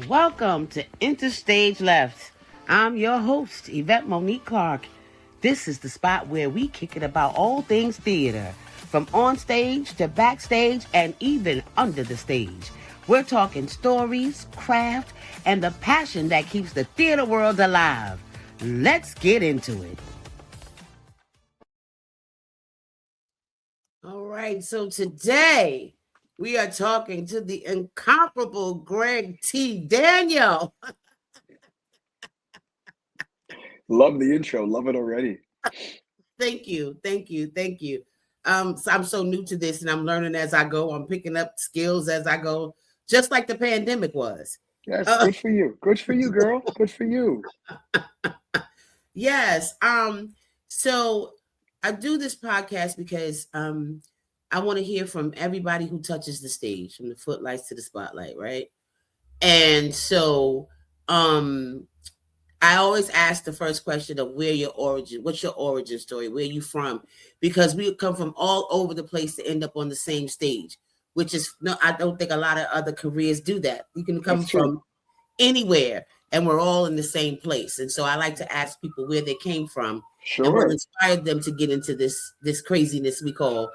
Welcome to Interstage Left. I'm your host, Yvette Monique Clark. This is the spot where we kick it about all things theater, from on stage to backstage and even under the stage. We're talking stories, craft, and the passion that keeps the theater world alive. Let's get into it. All right, so today we are talking to the incomparable Gregg T. Daniel. Love the intro. Love it already. Thank you. So I'm so new to this and I'm learning as I go. I'm picking up skills as I go, just like the pandemic was. Yes, good for you. Good for you, girl. Good for you. Yes. So I do this podcast because I want to hear from everybody who touches the stage, from the footlights to the spotlight, right? And so I always ask the first question of what's your origin story? Where you from? Because we come from all over the place to end up on the same stage, which is I don't think a lot of other careers do that. You can come from anywhere and we're all in the same place. And so I like to ask people where they came from and what inspired them to get into this craziness we call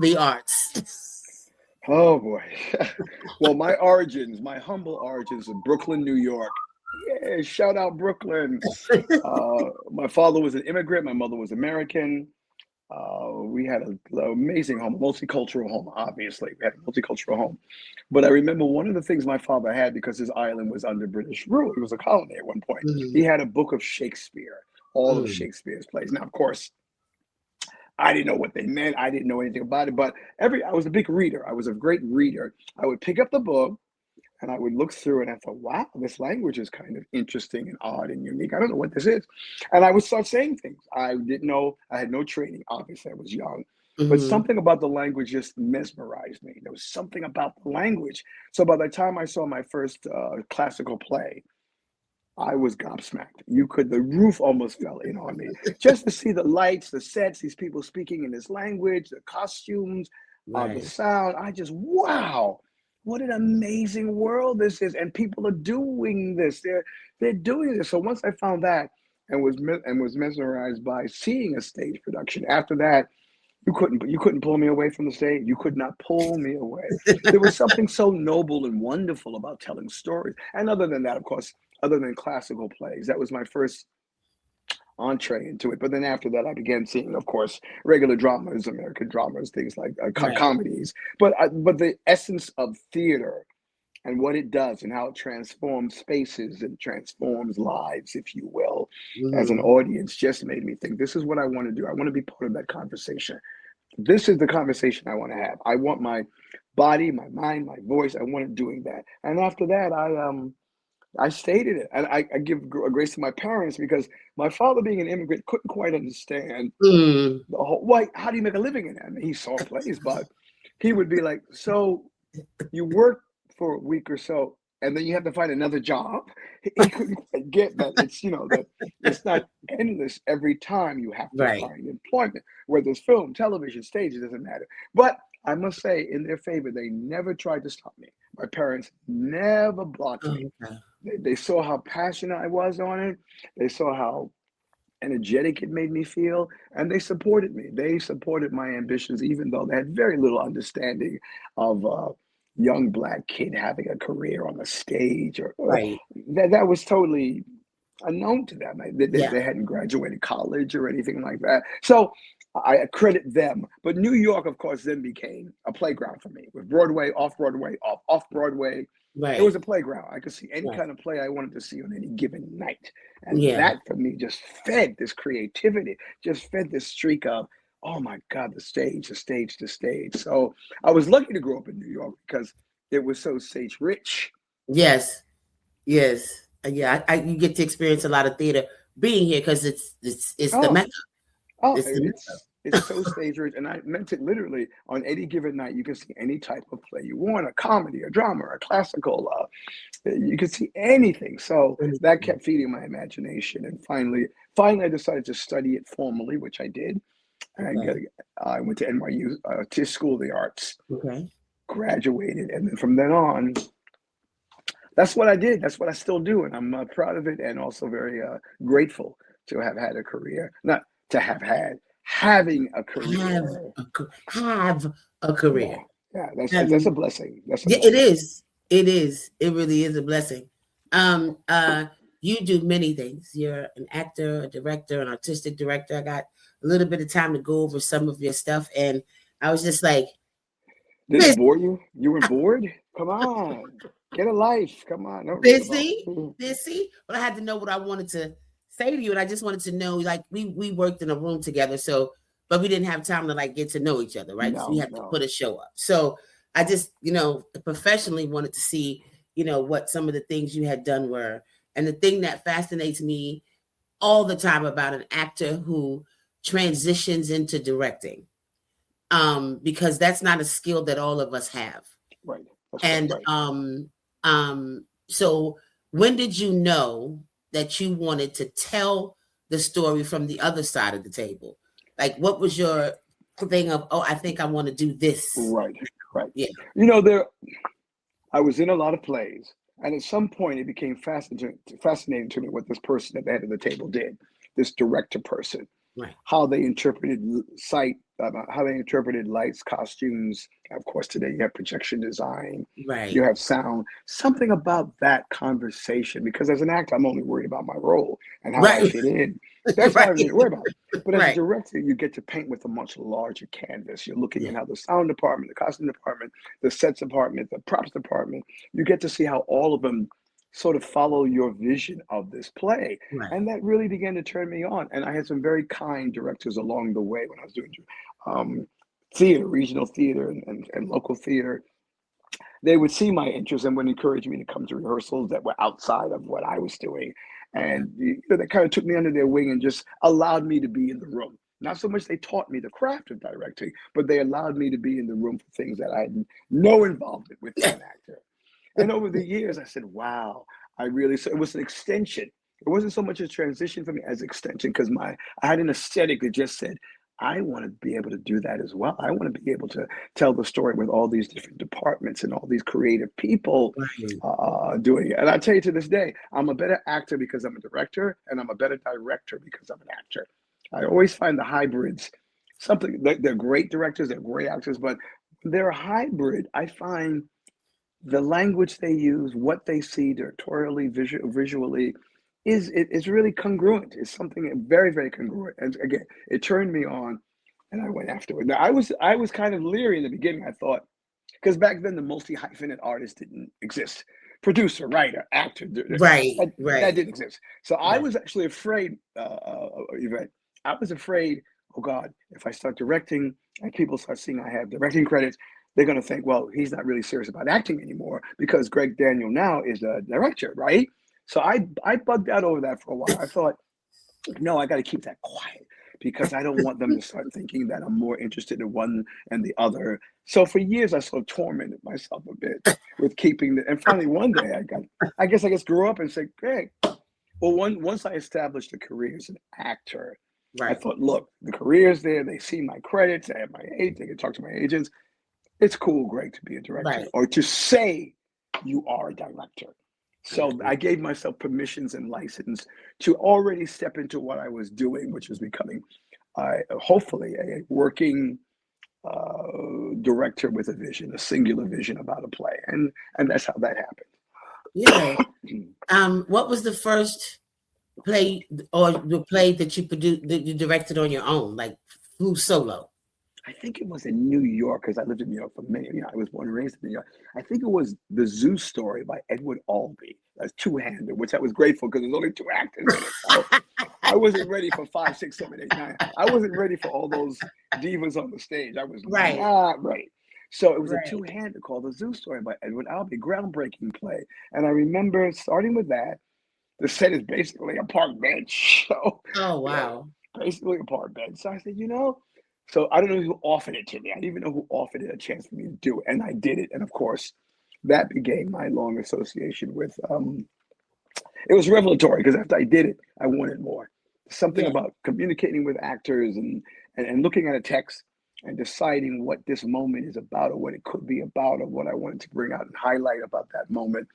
the arts. Oh boy. Well, my humble origins in Brooklyn, New York. Yeah, shout out Brooklyn. My father was an immigrant. My mother was American. We had an amazing home, multicultural home, obviously. We had a multicultural home. But I remember one of the things my father had, because his island was under British rule, it was a colony at one point, he had a book of Shakespeare, all of Shakespeare's plays. Now, of course, I didn't know what they meant. I didn't know anything about it, but I was a big reader. I was a great reader. I would pick up the book and I would look through and I thought, wow, this language is kind of interesting and odd and unique. I don't know what this is. And I would start saying things. I didn't know, I had no training. Obviously, I was young. But something about the language just mesmerized me. There was something about the language. So by the time I saw my first classical play, I was gobsmacked. The roof almost fell in on me. Just to see the lights, the sets, these people speaking in this language, the costumes, the sound. Wow, what an amazing world this is. And people are doing this. They're doing this. So once I found that and was mesmerized by seeing a stage production, after that, you couldn't pull me away from the stage. You could not pull me away. There was something so noble and wonderful about telling stories. And other than that, of course, other than classical plays, that was my first entree into it. But then after that, I began seeing, of course, regular dramas, American dramas, things like comedies. But the essence of theater and what it does and how it transforms spaces and transforms lives, if you will, as an audience, just made me think, this is what I want to do. I want to be part of that conversation. This is the conversation I want to have. I want my body, my mind, my voice. I wanted doing that. And after that, I stayed in it. And I give grace to my parents, because my father, being an immigrant, couldn't quite understand the whole, how do you make a living in that? I mean, he saw plays, but he would be like, so you work for a week or so, and then you have to find another job. He couldn't quite get that. It's, that it's not endless every time you have to find employment, whether it's film, television, stage, it doesn't matter. But I must say, in their favor, they never tried to stop me. My parents never blocked me. They saw how passionate I was on it. They saw how energetic it made me feel, and they supported me. They supported my ambitions, even though they had very little understanding of young Black kid having a career on the stage, or that was totally unknown to them. They hadn't graduated college or anything like that. So I credit them. But New York, of course, then became a playground for me, with Broadway, Off-Broadway, Off-Broadway. It was a playground. I could see any kind of play I wanted to see on any given night. And that, for me, just fed this creativity, just fed this streak of, oh my God, the stage, the stage, the stage. So I was lucky to grow up in New York, because it was so stage rich. Yes. Yeah. You get to experience a lot of theater being here, because it's the Mecca. It's so stage rich, and I meant it literally. On any given night, you can see any type of play you want: a comedy, a drama, a classical. You could see anything. So that kept feeding my imagination, and finally, I decided to study it formally, which I did. And I went to NYU, Tisch School of the Arts. Graduated, and then from then on, that's what I did. That's what I still do, and I'm proud of it, and also very grateful to have had a career. Not to have had, having a career. Have a Yeah, career. yeah. That's a blessing. That's a Yeah, it blessing. is. It is. It really is a blessing. Um, uh, you do many things. You're an actor, a director, an artistic director. I got a little bit of time to go over some of your stuff, and I was just like, Did it busy, bore you? You were bored? Come on, get a life. Come on, don't read about. busy, busy. But I had to know what I wanted to say to you, and I just wanted to know, like, we worked in a room together, so but we didn't have time to like get to know each other, right? Because we No, had to no. put a show up. So I just, professionally wanted to see, what some of the things you had done were. And the thing that fascinates me all the time about an actor who transitions into directing, because that's not a skill that all of us have. Right. That's correct. And Right. so when did you know that you wanted to tell the story from the other side of the table? Like, what was your thing of, oh, I think I want to do this? Right. Right. Yeah. I was in a lot of plays, and at some point it became fascinating to me what this person at the head of the table did, this director person, Right. how they interpreted sight, how they interpreted lights, costumes. Of course, today you have projection design, Right. you have sound, something about that conversation. Because as an actor, I'm only worried about my role and how I Right. fit in. That's all I really worry about. But as a Right. director, you get to paint with a much larger canvas. You're looking Yeah. at how the sound department, the costume department, the sets department, the props department, you get to see how all of them sort of follow your vision of this play. Right. And that really began to turn me on. And I had some very kind directors along the way when I was doing theater, regional theater, and local theater. They would see my interest and would encourage me to come to rehearsals that were outside of what I was doing. And they kind of took me under their wing and just allowed me to be in the room. Not so much they taught me the craft of directing, but they allowed me to be in the room for things that I had no involvement with as an actor. And over the years, I said, wow, so it was an extension. It wasn't so much a transition for me as extension, because I had an aesthetic that just said, I want to be able to do that as well. I want to be able to tell the story with all these different departments and all these creative people Right. doing it. And I tell you, to this day, I'm a better actor because I'm a director, and I'm a better director because I'm an actor. I always find the hybrids something. They're great directors, they're great actors, but they're a hybrid. I find the language they use, what they see directorially, visually, is really congruent. It's something very, very congruent. And again, it turned me on, and I went after it. Now, I was kind of leery in the beginning. I thought, because back then the multi-hyphenate artist didn't exist. Producer, writer, actor, Right. that didn't exist. So I Right. was actually afraid, Yvette. I was afraid, oh God, if I start directing and people start seeing I have directing credits, they're going to think, well, he's not really serious about acting anymore because Gregg Daniel now is a director, right? So I bugged out over that for a while. I thought, no, I got to keep that quiet because I don't want them to start thinking that I'm more interested in one and the other. So for years, I sort of tormented myself a bit with keeping the. And finally, one day, I guess grew up and said, Greg. Well, once I established a career as an actor, I Right. thought, look, the career's there. They see my credits. I have my agent. They can talk to my agents. It's cool, Greg, to be a director Right. or to say you are a director. So Okay. I gave myself permissions and license to already step into what I was doing, which was becoming, hopefully, a working director with a vision, a singular vision about a play, and that's how that Yeah. happened. What was the first play or the play that you produced, that you directed on your own, like flew solo? I think it was in New York because I lived in New York for many. I was born and raised in New York. I think it was The Zoo Story by Edward Albee. That's two-handed, which I was grateful because there's only two actors in it. So I wasn't ready for 5, 6, 7, 8, 9. I wasn't ready for all those divas on the stage. I was Right. not ready. So it was a Right. two-handed called The Zoo Story by Edward Albee, groundbreaking play. And I remember starting with that. The set is basically a park bench. So, Oh, you know, wow. basically a park bench. So I said, so I don't know who offered it to me. I didn't even know who offered it a chance for me to do it. And I did it. And of course, that began my long association with, it was revelatory because after I did it, I wanted more. Something Yeah. about communicating with actors and looking at a text and deciding what this moment is about or what it could be about or what I wanted to bring out and highlight about that moment.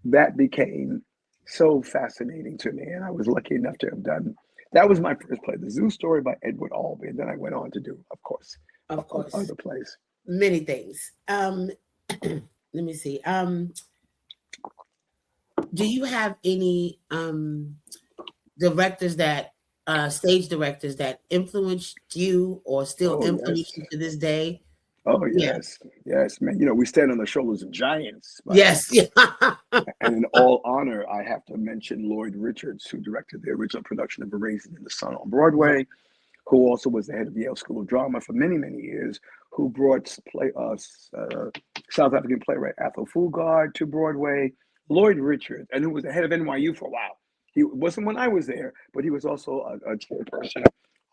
that became so fascinating to me. And I was lucky enough to have done, that was my first play, The Zoo Story by Edward Albee. And then I went on to do, of course, other plays. Many things. Let me see. Do you have any directors that stage directors that influenced you or still influence you to this day? Oh yes, yes, man. You know, we stand on the shoulders of giants. Yes. And in all honor, I have to mention Lloyd Richards, who directed the original production of A Raisin in the Sun on Broadway, who also was the head of Yale School of Drama for many, many years, who brought South African playwright Athol Fugard to Broadway. Lloyd Richards, and who was the head of NYU for a while. He wasn't when I was there, but he was also a chairperson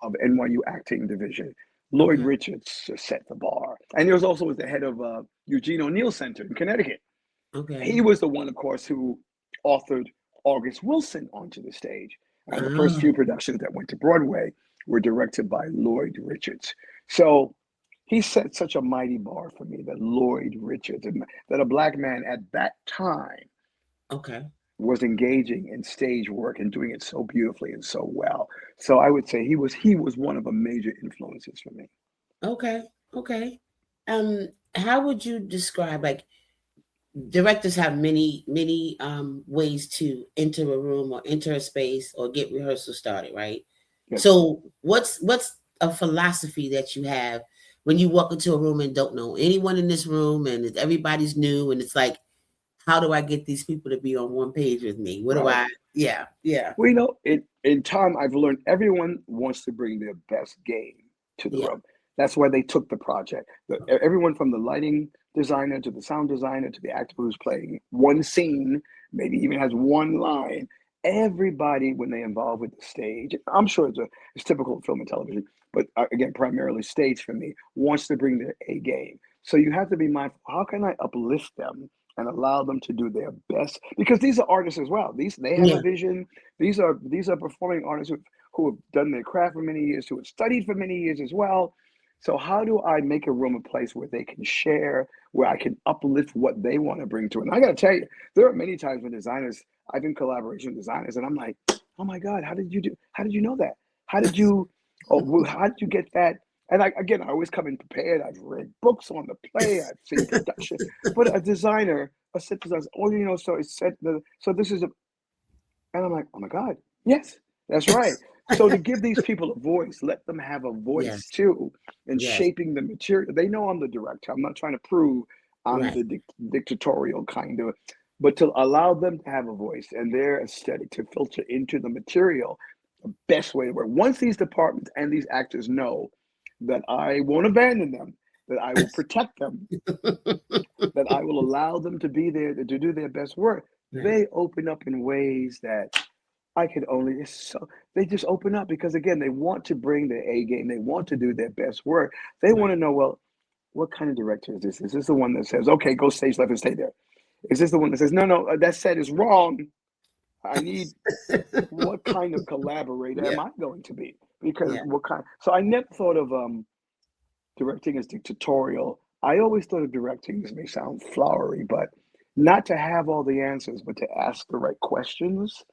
of NYU acting division. Lloyd Richards set the bar. And he was also the head of Eugene O'Neill Center in Connecticut. Okay. He was the one, of course, who authored August Wilson onto the stage. And the first few productions that went to Broadway were directed by Lloyd Richards. So he set such a mighty bar for me, that Lloyd Richards, that a Black man at that time was engaging in stage work and doing it so beautifully and so well. So I would say he was one of the major influences for me. Okay. How would you describe, like, directors have many ways to enter a room or enter a space or get rehearsal started, right? Yes. So what's a philosophy that you have when you walk into a room and don't know anyone in this room and everybody's new and it's like, how do I get these people to be on one page with me? What do I? Yeah. Well, you know, in time, I've learned everyone wants to bring their best game to the room. That's why they took the project. Everyone from the lighting designer to the sound designer to the actor who's playing one scene, maybe even has one line. Everybody, when they involve with the stage, I'm sure it's typical of film and television, but again, primarily stage for me, wants to bring their A game. So you have to be mindful. How can I uplift them and allow them to do their best? Because these are artists as well. They have a vision. These are performing artists who have done their craft for many years, who have studied for many years as well. So how do I make a room a place where they can share, where I can uplift what they want to bring to it? And I got to tell you, there are many times when I've been collaboration with designers, and I'm like, oh my God, how did you know that? How did you get that? And I always come in prepared. I've read books on the play. I've seen production. But a designer, set designer, so it's set. So this is and I'm like, oh my God, yes, that's right. So to give these people a voice, let them have a voice too, in shaping the material. They know I'm the director. I'm not trying to prove I'm the dictatorial kind of, but to allow them to have a voice and their aesthetic to filter into the material, the best way to work. Once these departments and these actors know that I won't abandon them, that I will protect them, that I will allow them to be there to do their best work, they open up in ways that I could only, they just open up because, again, they want to bring their A game. They want to do their best work. They want to know, well, what kind of director is this? Is this the one that says, okay, go stage left and stay there? Is this the one that says, no, that set is wrong? I need, what kind of collaborator am I going to be? Because so I never thought of directing as dictatorial. I always thought of directing, this may sound flowery, but not to have all the answers, but to ask the right questions.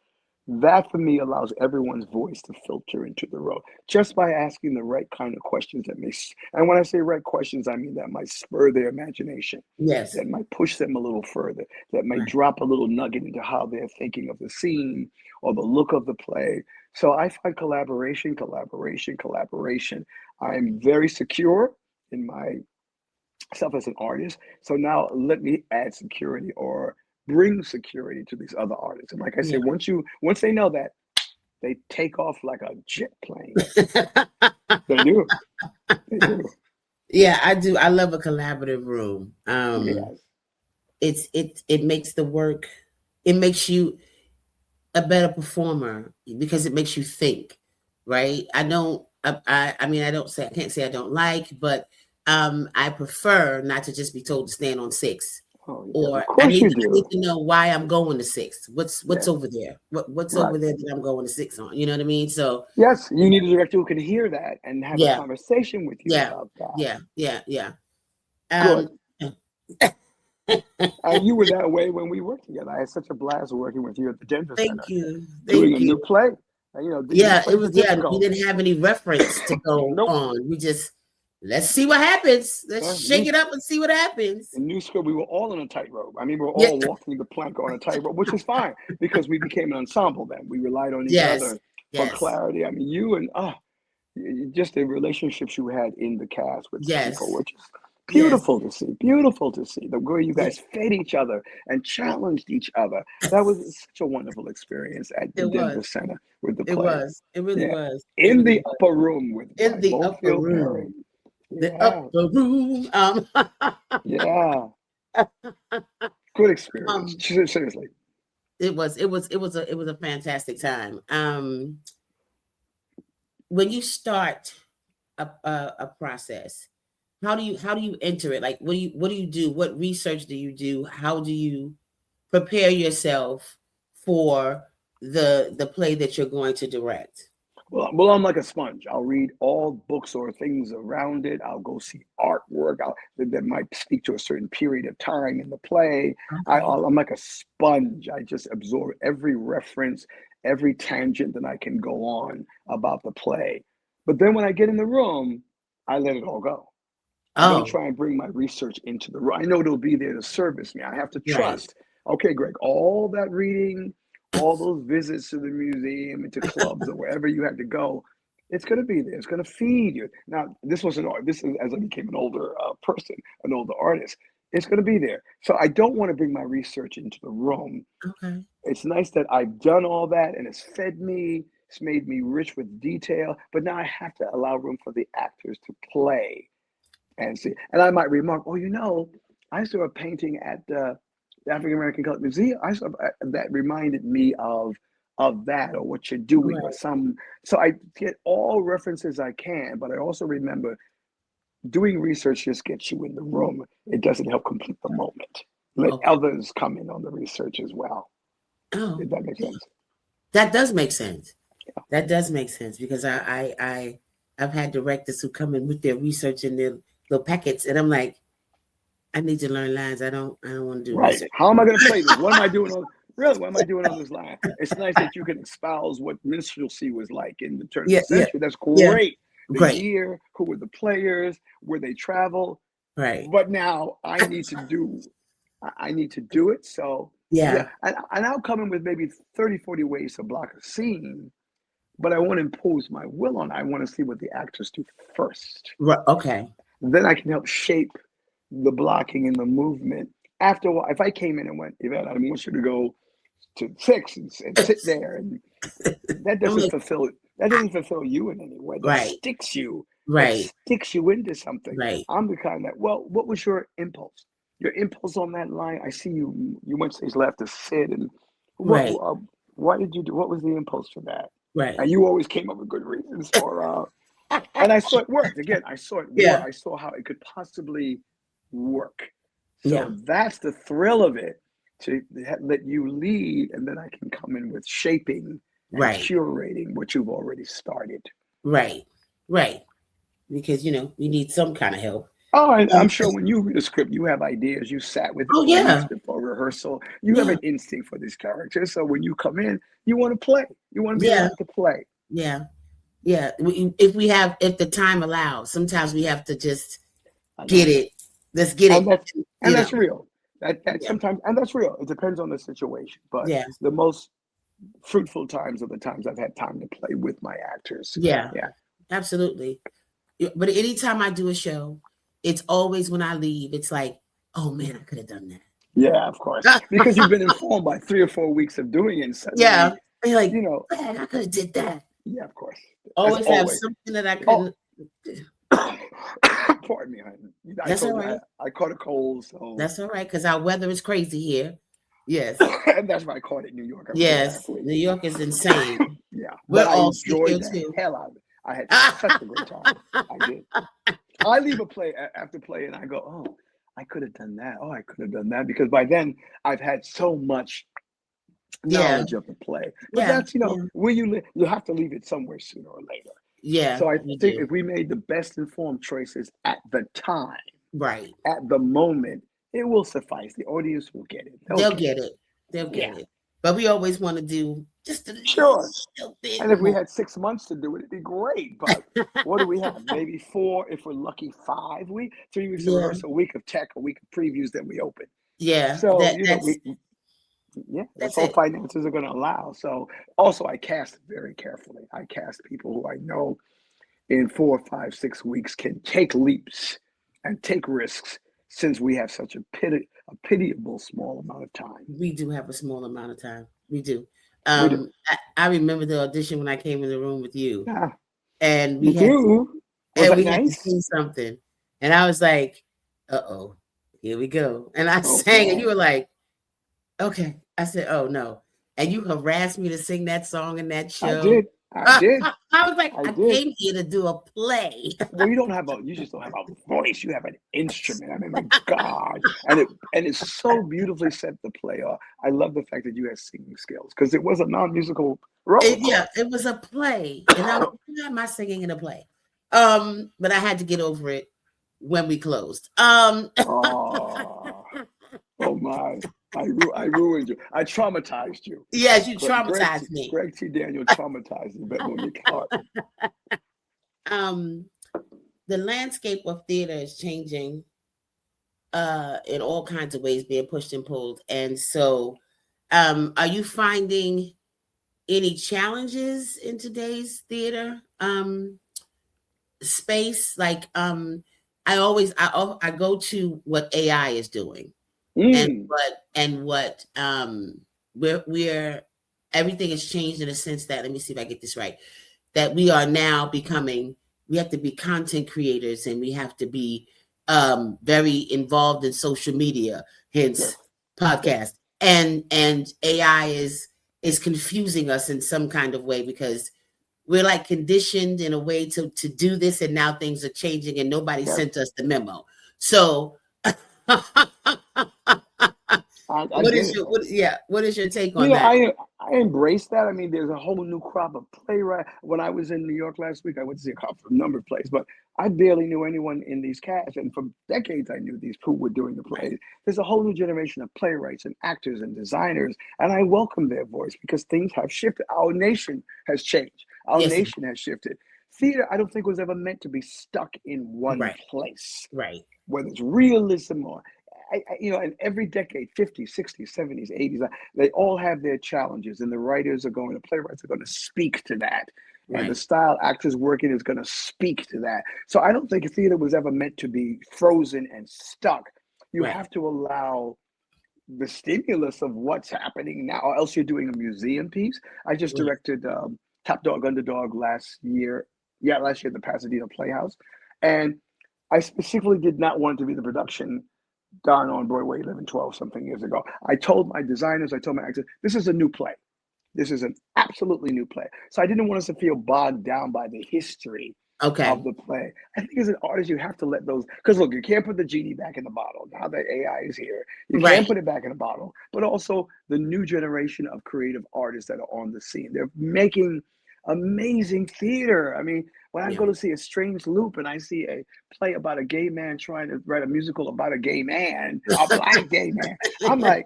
That for me allows everyone's voice to filter into the room just by asking the right kind of questions and when I say right questions, I mean that might spur their imagination. Yes. That might push them a little further, that might drop a little nugget into how they're thinking of the scene or the look of the play. So I find collaboration. I'm very secure in myself as an artist. So now let me add security or bring security to these other artists. And like I said, once they know that, they take off like a jet plane. They do. Yeah, I do. I love a collaborative room. It makes the work, it makes you a better performer because it makes you think, right? I can't say I don't like, but I prefer not to just be told to stand on 6. Or I need to know why I'm going to 6. What's over there? What's over there that I'm going to 6 on? You know what I mean? So yes, you need a director who can hear that and have a conversation with you about that. Yeah. Good. And you were that way when we worked together. I had such a blast working with you at the Denver Center, Thank you. doing Thank a new you. play. And, you know, these Yeah, it plays are was. Yeah, we difficult. didn't have any reference to go Nope. on. We just let's see what happens. Let's shake it up and see what happens. In new school, we were all on a tightrope. I mean, we were Yeah. all walking the plank on a tightrope, which is fine because we became an ensemble then. We relied on each Yes. other for Yes. clarity. I mean, you and just the relationships you had in the cast with the Yes. people, which is Yes. beautiful to see. Beautiful to see the way you guys fed each other and challenged each other. That was such a wonderful experience at the It Denver was. Center with the It play. was. It really Yeah. was. It In really the was. upper room with In the upper Mofield Perry. room. The Yeah. upper room. Yeah. Good experience. Seriously. It was a fantastic time. When you start a process, how do you enter it? Like, what do you do? What research do you do? How do you prepare yourself for the play that you're going to direct? Well, I'm like a sponge. I'll read all books or things around it. I'll go see artwork that might speak to a certain period of time in the play. Okay. I'm like a sponge. I just absorb every reference, every tangent that I can go on about the play. But then when I get in the room, I let it all go. I don't try and bring my research into the room. I know it'll be there to service me. I have to trust. Okay, Greg, all that reading, all those visits to the museum and to clubs or wherever you had to go, it's going to be there. It's going to feed you. Now, this is as I became an older person, an older artist. It's going to be there. So I don't want to bring my research into the room. Okay. It's nice that I've done all that and it's fed me. It's made me rich with detail. But now I have to allow room for the actors to play and see. And I might remark, I saw a painting at the African American Cultural Museum. That reminded me of that or what you're doing or some. So I get all references I can, but I also remember doing research just gets you in the room. It doesn't help complete the moment. Let others come in on the research as well. If that makes sense. That does make sense. Yeah. That does make sense because I've had directors who come in with their research in their little packets, and I'm like, I need to learn lines. I don't want to do research. How am I going to play this? What am I doing on? Really, what am I doing on this line? It's nice that you can espouse what minstrelsy was like in the turn of the century. That's great. The year, who were the players, where they travel. Right. But now I need to do it. So and I'll come in with maybe 30, 40 ways to block a scene, but I want to impose my will on it. I want to see what the actors do first. Right. Okay. Then I can help shape the blocking and the movement. After a while, if I came in and went, Yvette, I want you to go to 6 and sit there, and that doesn't fulfill you in any way. That sticks you. That sticks you into something. Right. I'm the kind that, what was your impulse? Your impulse on that line? I see you went stage left to sit, and why did you do? What was the impulse for that? Right. And you always came up with good reasons for. And I saw it worked. Again, I saw it work. I saw how it could possibly work. So that's the thrill of it, to let you lead, and then I can come in with shaping and curating what you've already started. Right. Because you need some kind of help. Oh, I'm sure when you read a script, you have ideas. You sat with it before rehearsal. You have an instinct for these characters. So when you come in, you want to play. You want to be able to play. Yeah. If the time allows, sometimes we have to just get it. Let's get it. And that's real. Sometimes, and that's real. It depends on the situation. But the most fruitful times are the times I've had time to play with my actors. Yeah. Absolutely. But anytime I do a show, it's always when I leave, it's like, oh man, I could have done that. Yeah, of course. Because you've been informed by 3 or 4ur weeks of doing it. And suddenly, you're like, man, I could have did that. Yeah, of course. Always have something that I couldn't. Pardon me, honey. That's all right. I caught a cold, so that's all right because our weather is crazy here. Yes, and that's why I caught it in New York. New York is insane. We're all enjoyed the hell out of it. I had such a great time. I did. I leave a play after play, and I go, "Oh, I could have done that. Oh, I could have done that," because by then I've had so much knowledge of the play. But that's where you live. You have to leave it somewhere sooner or later. Yeah. So I think if we made the best informed choices at the time, right, at the moment, it will suffice. The audience will get it. They'll get it. They'll get it. But we always want to do just a little bit And if we more. had 6 months to do it, it'd be great. But what do we have? Maybe 4, if we're lucky, 5 weeks, 3 weeks of rehearsal, a week of tech, a week of previews, then we open. Yeah. So, that's all finances are going to allow. So also I cast very carefully. I cast people who I know in 4, 5, 6 weeks can take leaps and take risks, since we have such a pitiable small amount of time. We do have a small amount of time. We do. I remember the audition when I came in the room with you, and we had to sing something, and I was like, "Uh-oh, here we go." And I sang, and you were like, "Okay." I said, "Oh no," and you harassed me to sing that song in that show. I did. I was like, I came here to do a play. Well, you just don't have a voice. You have an instrument. I mean, my God. And it's so beautifully set the play off. I love the fact that you had singing skills, because it was a non-musical role. It was a play. And I'm not singing in a play. But I had to get over it when we closed. Oh my. I ruined you. I traumatized you. Yes, you traumatized me. Gregg T. Daniel traumatized Yvette Monique Clark. The landscape of theater is changing in all kinds of ways, being pushed and pulled. And so are you finding any challenges in today's theater space? Like I go to what AI is doing. And what we're everything has changed in a sense that, let me see if I get this right, that we are now we have to be content creators, and we have to be very involved in social media, hence podcast, and AI is confusing us in some kind of way, because we're like conditioned in a way to do this, and now things are changing and nobody sent us the memo. So what is your take on that? I embrace that. I mean, there's a whole new crop of playwrights. When I was in New York last week, I went to see a number of plays, but I barely knew anyone in these casts. And for decades, I knew these who were doing the plays. There's a whole new generation of playwrights and actors and designers, and I welcome their voice, because things have shifted. Our nation has changed. Our nation has shifted. Theater, I don't think, was ever meant to be stuck in one place. Right. Whether it's realism or, in every decade, 50s, 60s, 70s, 80s, they all have their challenges, and the playwrights are going to speak to that. Right. And the style actors working is going to speak to that. So I don't think theater was ever meant to be frozen and stuck. You have to allow the stimulus of what's happening now, or else you're doing a museum piece. I just directed Top Dog Underdog last year at the Pasadena Playhouse. And I specifically did not want it to be the production done on Broadway 11, 12 something years ago. I told my designers, I told my actors, this is a new play. This is an absolutely new play. So I didn't want us to feel bogged down by the history of the play. I think as an artist, you have to let those, because look, you can't put the genie back in the bottle. Now that AI is here, you can't put it back in the bottle, but also the new generation of creative artists that are on the scene. They're making amazing theater. I mean, when I go to see A Strange Loop and I see a play about a gay man trying to write a musical about a gay man, a black gay man, I'm like,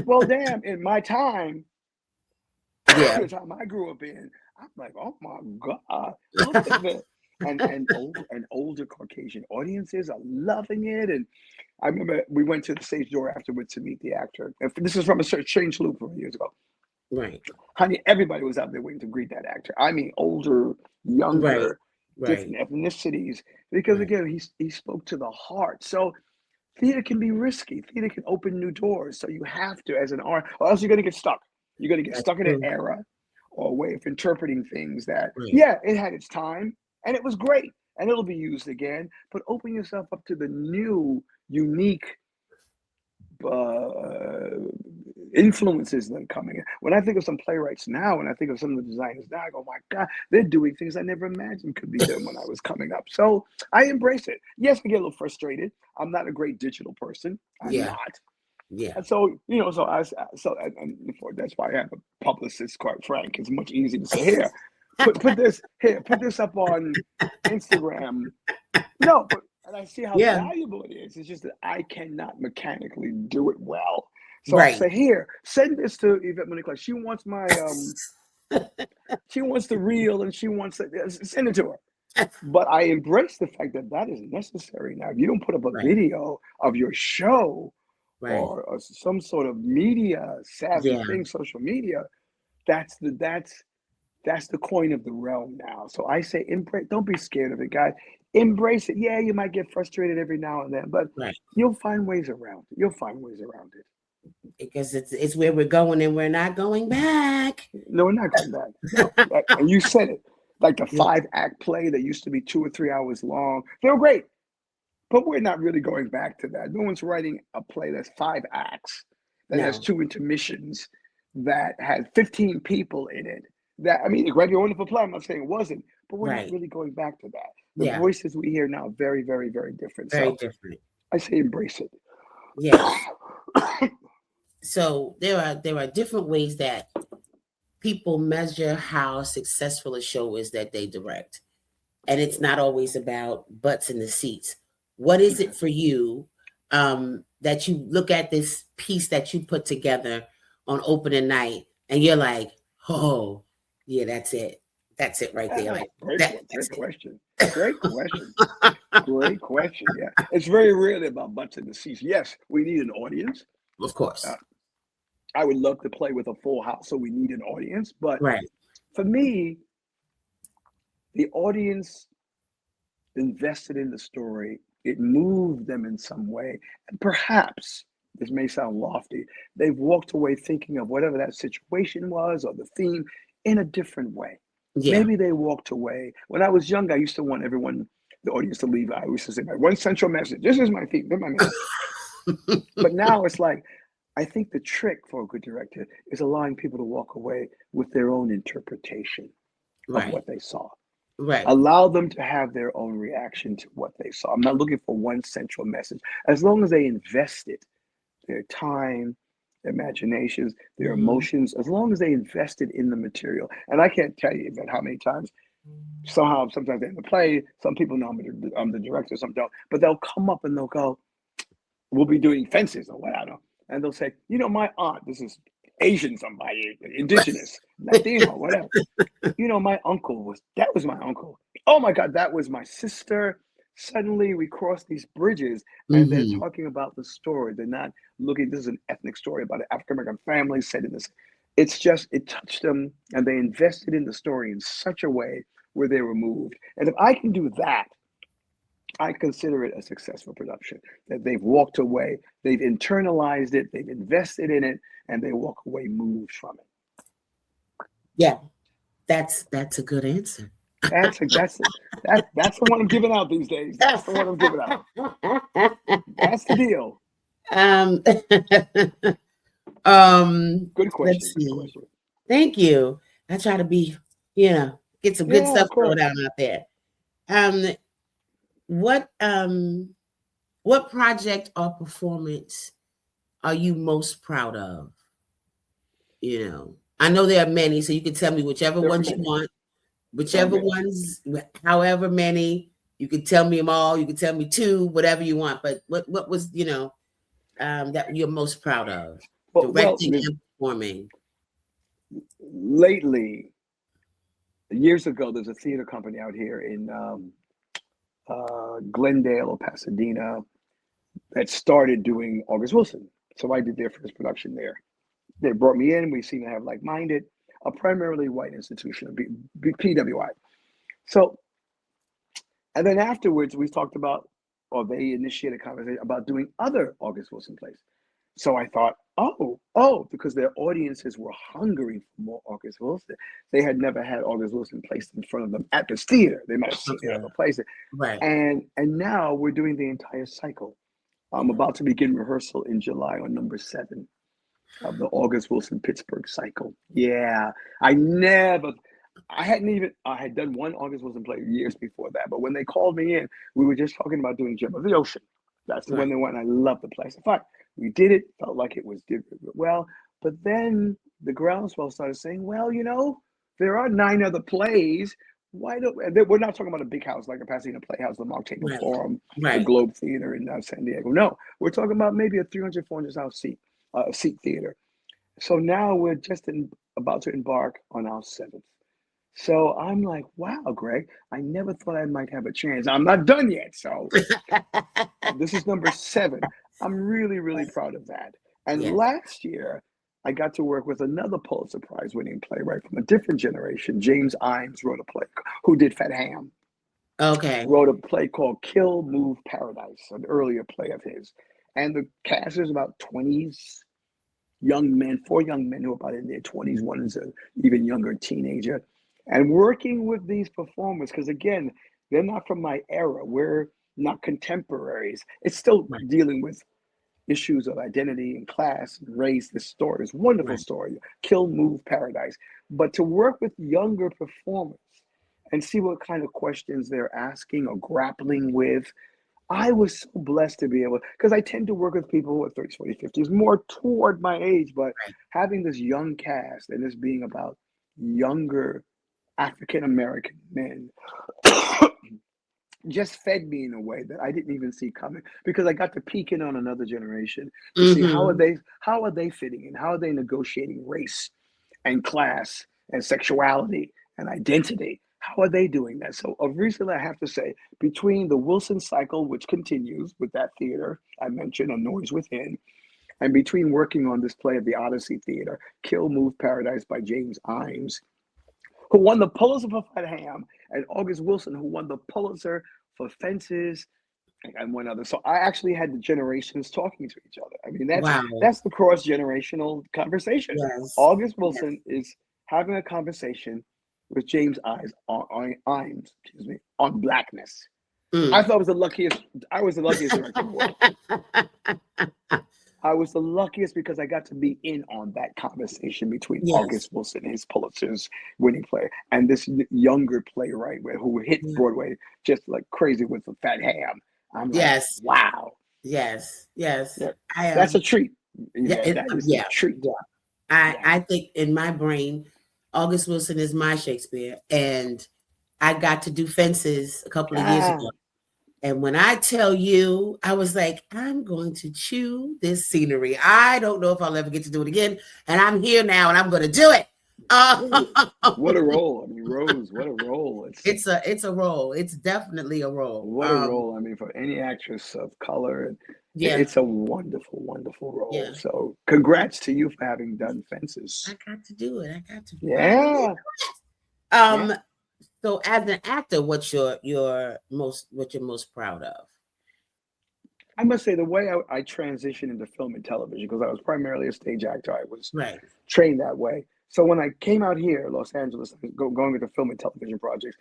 well, damn, in my time, the time I grew up in, I'm like, oh my God. And older Caucasian audiences are loving it. And I remember we went to the stage door afterwards to meet the actor. And this is from A Strange Loop from years ago. Right. Honey, everybody was out there waiting to greet that actor. I mean, older, younger, different ethnicities. Because again, he spoke to the heart. So theater can be risky. Theater can open new doors. So you have to, as an artist, or else you're going to get stuck. You're going to get stuck in an era or a way of interpreting things that, it had its time and it was great and it'll be used again. But open yourself up to the new, unique influences that are coming in. When I think of some playwrights now, when I think of some of the designers now, I go, my God, they're doing things I never imagined could be done when I was coming up. So I embrace it. Yes, I get a little frustrated. I'm not a great digital person. I'm not. Yeah. And so, that's why I have a publicist, quite frank. It's much easier to say, put this up on Instagram. No, but and I see how Yeah. valuable it is. It's just that I cannot mechanically do it well. So I'll Right. say, here, send this to Yvette Monique Clark. She wants she wants the reel, and she wants it. Send it to her. But I embrace the fact that that is necessary now. If you don't put up a Right. video of your show Right. or some sort of media savvy Yeah. thing, social media, that's the coin of the realm now. So I say, embrace. Don't be scared of it, guys. Embrace it. Yeah, you might get frustrated every now and then, but Right. you'll find ways around it. You'll find ways around it. Because it's where we're going and we're not going back. No, we're not going back. No, and you said it. Like the Yeah. 5-act play that used to be 2 or 3 hours long. They were great, but we're not really going back to that. No one's writing a play that's 5 acts, that has No. 2 intermissions, that has 15 people in it. That, I mean, Gregg, a wonderful play. I'm not saying it wasn't, but we're not Right. really going back to that. The Yeah. voices we hear now are very, very, very different. Very So different. I say embrace it. Yes. So there are different ways that people measure how successful a show is that they direct. And it's not always about butts in the seats. What is it for you that you look at this piece that you put together on opening night and you're like, oh, yeah, that's it. That's it right there. Like, Great question. Great question. Great question. Yeah. It's very rarely about butts in the seats. Yes, we need an audience. Of course. I would love to play with a full house, so we need an audience. But Right. for me, the audience invested in the story. It moved them in some way. And perhaps, this may sound lofty, they've walked away thinking of whatever that situation was or the theme in a different way. Yeah. Maybe they walked away. When I was young, I used to want everyone, the audience, to leave. I used to say, my one central message. This is my theme. This is my message. But now it's like, I think the trick for a good director is allowing people to walk away with their own interpretation of Right. what they saw. Right. Allow them to have their own reaction to what they saw. I'm not looking for one central message. As long as they invested their time, their imaginations, their emotions, as long as they invested in the material. And I can't tell you that how many times, sometimes in the play, some people know I'm the director, some don't, but they'll come up and they'll go, we'll be doing fences or what I don't know. And they'll say, my aunt, this is Asian somebody, indigenous, Latino, whatever. My uncle that was my uncle. Oh my God, that was my sister. Suddenly we cross these bridges and they're talking about the story. They're not looking, this is an ethnic story about an African-American family set in this. It's just, it touched them and they invested in the story in such a way where they were moved. And if I can do that, I consider it a successful production, that they've walked away, they've internalized it, they've invested in it, and they walk away moved from it. Yeah, that's a good answer. That's the one I'm giving out these days. That's the one I'm giving out. That's the deal. Good question. Let's see. Good question. Thank you. I try to be, get some good stuff thrown out there. What project or performance are you most proud of? I know there are many, so you can tell me whichever ones you want, whichever ones, however many. You can tell me them all. You can tell me 2, whatever you want. But what was that you're most proud of, directing and performing? Lately, years ago, there's a theater company out here in Glendale or Pasadena that started doing August Wilson. So I did their first production there. They brought me in. We seem to have like-minded, a primarily white institution, PWI. So, and then afterwards, we talked about, or they initiated a conversation about doing other August Wilson plays. So I thought, because their audiences were hungry for more August Wilson. They had never had August Wilson placed in front of them at this theater. They might have seen it other places. Right. And now we're doing the entire cycle. I'm about to begin rehearsal in July on number 7 of the August Wilson Pittsburgh cycle. Yeah, I had done one August Wilson play years before that. But when they called me in, we were just talking about doing Gem of the Ocean. That's the one they went, and I loved the place. In fact, we did it, felt like it was did well. But then the groundswell started saying, well, there are 9 other plays. why don't we're not talking about a big house like a Pasadena Playhouse, the Mark Taper Right. Forum, the Right. Globe Theater in San Diego. No, we're talking about maybe a 300, 400 seat theater. So now we're just about to embark on our 7th. So I'm like, wow, Gregg, I never thought I might have a chance. I'm not done yet. So this is number 7. I'm really, really proud of that. And Yes. last year, I got to work with another Pulitzer Prize winning playwright from a different generation. James Imes wrote a play, who did Fat Ham. Okay. Wrote a play called Kill, Move, Paradise, an earlier play of his. And the cast is about 20s young men, 4 young men who are about in their 20s. One is an even younger teenager. And working with these performers, because again, they're not from my era. We're not contemporaries. It's still Right. dealing with issues of identity and class and race. This story is a wonderful Right. story, Kill, Move, Paradise. But to work with younger performers and see what kind of questions they're asking or grappling with, I was so blessed to be able, because I tend to work with people who are 30s, 40s, 50s, more toward my age, but Right. having this young cast and this being about younger African-American men just fed me in a way that I didn't even see coming, because I got to peek in on another generation to see how are they fitting in, how are they negotiating race and class and sexuality and identity. How are they doing that? So recently, I have to say, between the Wilson cycle, which continues with that theater I mentioned, A Noise Within, and between working on this play at the Odyssey Theater, Kill, Move, Paradise by James Imes, who won the Pulitzer for Fat Ham, and August Wilson, who won the Pulitzer for Fences, and one other. So I actually had the generations talking to each other. I mean, Wow. that's the cross-generational conversation. Yes. August Wilson is having a conversation with James Imes on blackness. I thought I was the luckiest director in the world. I was the luckiest because I got to be in on that conversation between Yes. August Wilson, his Pulitzer's winning play, and this younger playwright who hit Broadway just like crazy with the Fat Ham. I'm like, wow. Yes. Yes. Yeah. That's a treat. That is a treat. Yeah. I think in my brain, August Wilson is my Shakespeare, and I got to do Fences a couple of years ago. And when I tell you, I was like, I'm going to chew this scenery. I don't know if I'll ever get to do it again. And I'm here now, and I'm going to do it. What a role. I mean, Rose, what a role. It's a role. It's definitely a role. What a role. I mean, for any actress of color, it's a wonderful, wonderful role. Yeah. So congrats to you for having done Fences. I got to do it. I got to. Yeah. So as an actor, what's your most proud of? I must say the way I transitioned into film and television, because I was primarily a stage actor. I was trained that way. So when I came out here, Los Angeles, going into film and television projects,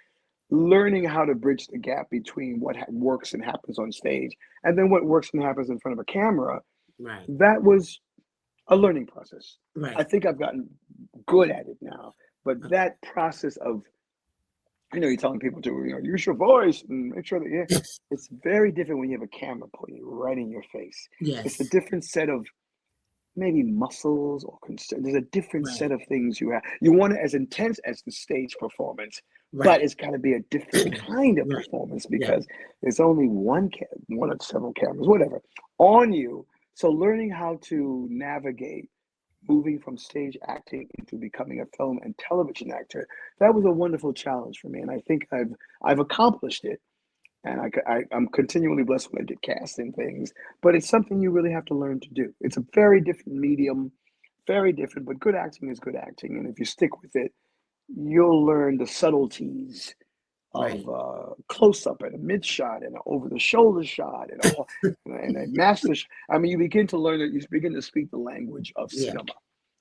learning how to bridge the gap between what works and happens on stage and then what works and happens in front of a camera, that was a learning process. I think I've gotten good at it now, but that process of, you're telling people to, use your voice and make sure that, it's very different when you have a camera pointing right in your face. Yes. It's a different set of maybe muscles or there's a different set of things you have. You want it as intense as the stage performance, but it's got to be a different kind of performance because there's only one or several cameras, whatever, on you. So learning how to navigate moving from stage acting into becoming a film and television actor, that was a wonderful challenge for me. And I think I've accomplished it. And I'm continually blessed when I get cast in things, but it's something you really have to learn to do. It's a very different medium, very different, but good acting is good acting. And if you stick with it, you'll learn the subtleties of close up and a mid shot and an over the shoulder shot and a master shot. I mean, you begin to learn that you begin to speak the language of cinema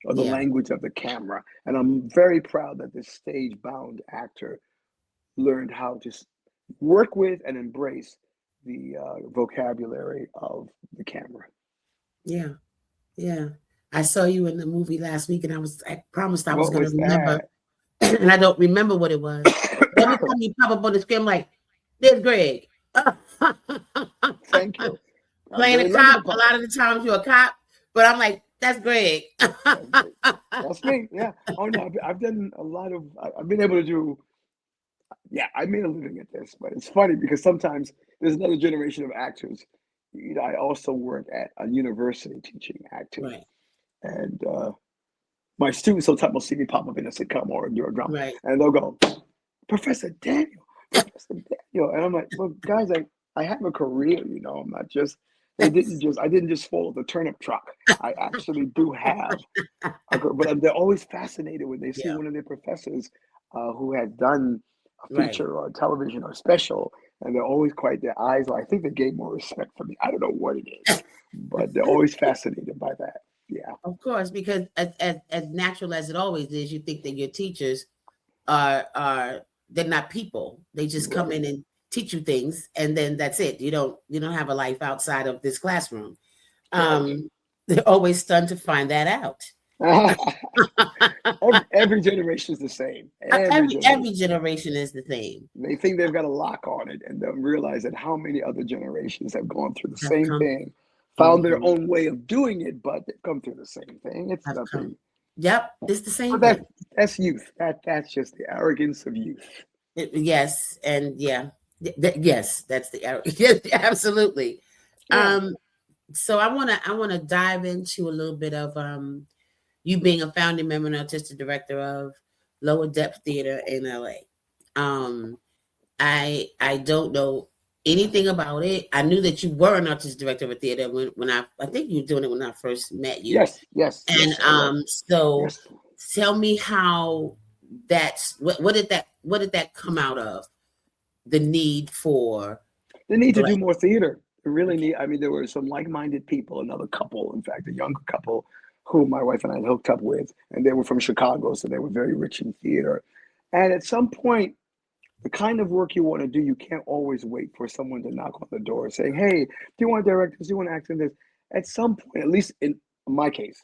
or the language of the camera. And I'm very proud that this stage bound actor learned how to work with and embrace the vocabulary of the camera. Yeah. I saw you in the movie last week, and I promised I was going to remember, and I don't remember what it was. Every time you pop up on the screen, I'm like, there's Gregg. Thank you. Playing a cop. A lot of the times you're a cop, but I'm like, that's Gregg. That's me. Yeah. Oh no, I've done a lot of. I've been able to do Yeah, I made a living at this, but it's funny because sometimes there's another generation of actors. I also work at a university teaching acting, Right. and my students sometimes will see me pop up in a sitcom or do a drama, Right. and they'll go, Professor Daniel, Professor Daniel, and I'm like, well, guys, I have a career, I'm not just. I didn't just follow the turnip truck. I actually do have but they're always fascinated when they see Yeah. one of their professors who has done a Right. feature or television or special, and they're always quite their eyes. I think they gain more respect for me. I don't know what it is, but they're always fascinated by that. Yeah. Of course, because as natural as it always is, you think that your teachers are they're not people. They just come Right. in and teach you things, and then that's it. You don't have a life outside of this classroom. They're always stunned to find that out. Every generation is the same. Every Every generation. generation is the same. They think they've got a lock on it and don't realize that how many other generations have gone through the Have same come. thing, found their Mhm. own way of doing it, but they've come through the same thing. It's Have nothing. come. Yep, it's the But same that thing. that's youth. That's just the arrogance of youth. Yes, and yeah, yes, that's the yes, absolutely. Yeah. So I wanna dive into a little bit of you being a founding member and artistic director of Lower Depth Theater in LA. Um, I don't know anything about it. I knew that you were an artistic director of a theater when I think you were doing it when I first met you. Yes. Yes. And Yes. I was. so Yes. tell me how what did that come out of? The need for They need to do blank. more theater. They really Okay. need. I mean, there were some like-minded people. Another couple, in fact, a younger couple, who my wife and I hooked up with, and they were from Chicago, so they were very rich in theater. And at some point, the kind of work you want to do, you can't always wait for someone to knock on the door saying, "Hey, do you want to direct this? Do you want to act in this?" At some point, at least in my case,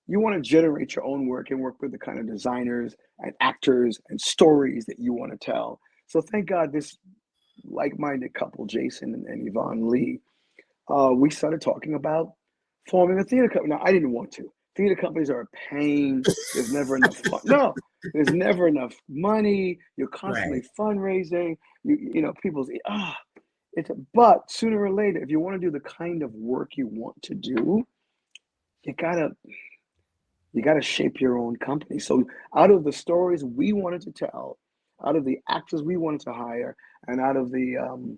you want to generate your own work and work with the kind of designers and actors and stories that you want to tell. So thank God this like-minded couple, Jason and Yvonne Lee, we started talking about forming a theater company. Now, I didn't want to. Theater companies are a pain. There's never enough fun. No, there's never enough money. You're Right. constantly fundraising. People's but sooner or later, if you want to do the kind of work you want to do, you gotta shape your own company. So out of the stories we wanted to tell, out of the actors we wanted to hire, and out of the